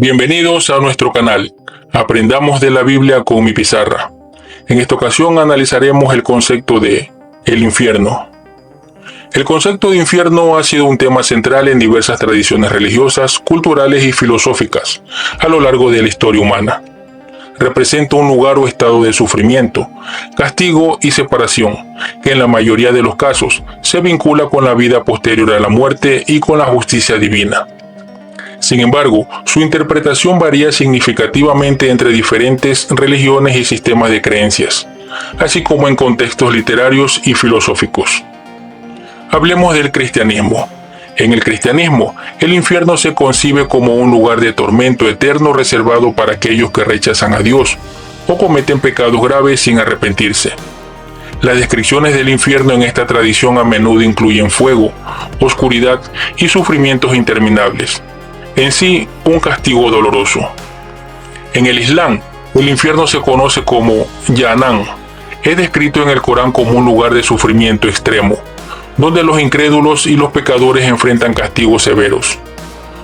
Bienvenidos a nuestro canal. Aprendamos de la Biblia con mi pizarra. En esta ocasión analizaremos el concepto de el infierno. El concepto de infierno ha sido un tema central en diversas tradiciones religiosas, culturales y filosóficas a lo largo de la historia humana. Representa un lugar o estado de sufrimiento, castigo y separación, que en la mayoría de los casos se vincula con la vida posterior a la muerte y con la justicia divina. Sin embargo, su interpretación varía significativamente entre diferentes religiones y sistemas de creencias, así como en contextos literarios y filosóficos. Hablemos del cristianismo. En el cristianismo, el infierno se concibe como un lugar de tormento eterno reservado para aquellos que rechazan a Dios o cometen pecados graves sin arrepentirse. Las descripciones del infierno en esta tradición a menudo incluyen fuego, oscuridad y sufrimientos interminables. En sí, un castigo doloroso. En el Islam, el infierno se conoce como Jahannam. Es descrito en el Corán como un lugar de sufrimiento extremo, donde los incrédulos y los pecadores enfrentan castigos severos.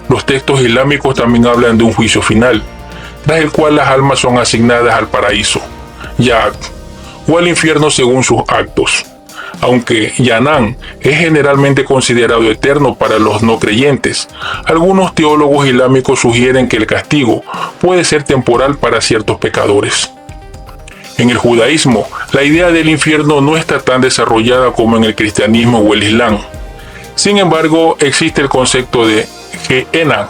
Los textos islámicos también hablan de un juicio final, tras el cual las almas son asignadas al paraíso, Jannat, o al infierno según sus actos. Aunque Jahannam es generalmente considerado eterno para los no creyentes, algunos teólogos islámicos sugieren que el castigo puede ser temporal para ciertos pecadores. En el judaísmo, la idea del infierno no está tan desarrollada como en el cristianismo o el islam. Sin embargo, existe el concepto de Gehenna,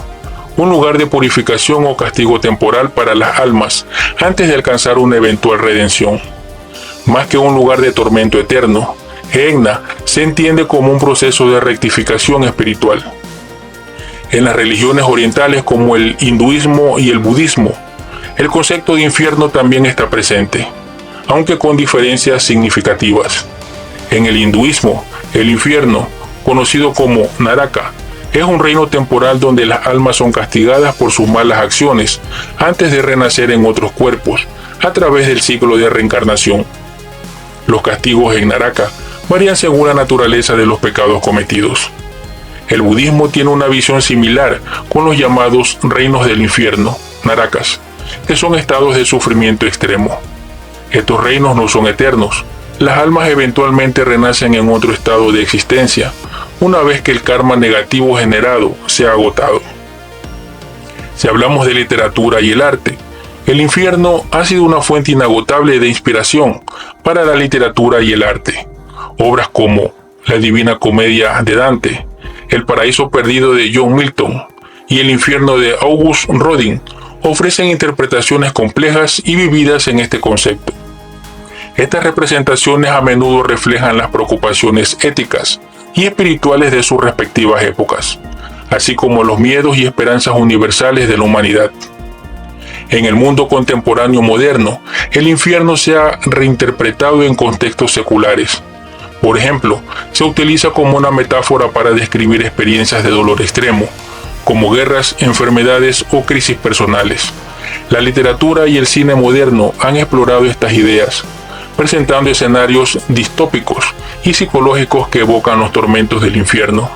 un lugar de purificación o castigo temporal para las almas antes de alcanzar una eventual redención. Más que un lugar de tormento eterno, Gehenna se entiende como un proceso de rectificación espiritual. En las religiones orientales como el hinduismo y el budismo, el concepto de infierno también está presente, aunque con diferencias significativas. En el hinduismo, el infierno, conocido como Naraka, es un reino temporal donde las almas son castigadas por sus malas acciones antes de renacer en otros cuerpos a través del ciclo de reencarnación. Los castigos en Naraka varían según la naturaleza de los pecados cometidos. El budismo tiene una visión similar con los llamados reinos del infierno, Narakas, que son estados de sufrimiento extremo. Estos reinos no son eternos. Las almas eventualmente renacen en otro estado de existencia, una vez que el karma negativo generado se ha agotado. Si hablamos de literatura y el arte, el infierno ha sido una fuente inagotable de inspiración para la literatura y el arte. Obras como La Divina Comedia de Dante, El Paraíso Perdido de John Milton y El Infierno de Auguste Rodin ofrecen interpretaciones complejas y vividas en este concepto. Estas representaciones a menudo reflejan las preocupaciones éticas y espirituales de sus respectivas épocas, así como los miedos y esperanzas universales de la humanidad. En el mundo contemporáneo moderno, el infierno se ha reinterpretado en contextos seculares. Por ejemplo, se utiliza como una metáfora para describir experiencias de dolor extremo, como guerras, enfermedades o crisis personales. La literatura y el cine moderno han explorado estas ideas, presentando escenarios distópicos y psicológicos que evocan los tormentos del infierno.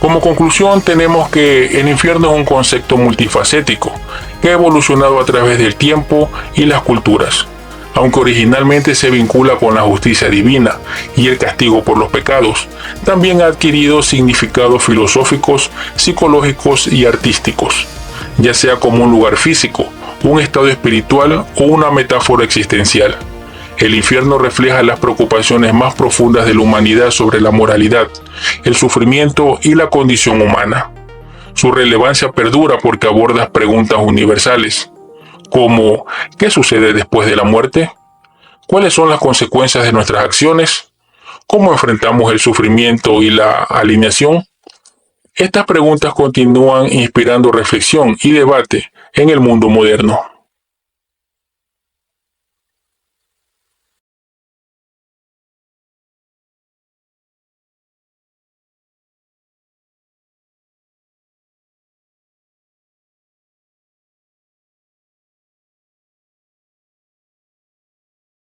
Como conclusión, tenemos que el infierno es un concepto multifacético que ha evolucionado a través del tiempo y las culturas. Aunque originalmente se vincula con la justicia divina y el castigo por los pecados, también ha adquirido significados filosóficos, psicológicos y artísticos, ya sea como un lugar físico, un estado espiritual o una metáfora existencial. El infierno refleja las preocupaciones más profundas de la humanidad sobre la moralidad, el sufrimiento y la condición humana. Su relevancia perdura porque aborda preguntas universales, como ¿qué sucede después de la muerte? ¿Cuáles son las consecuencias de nuestras acciones? ¿Cómo enfrentamos el sufrimiento y la alineación? Estas preguntas continúan inspirando reflexión y debate en el mundo moderno.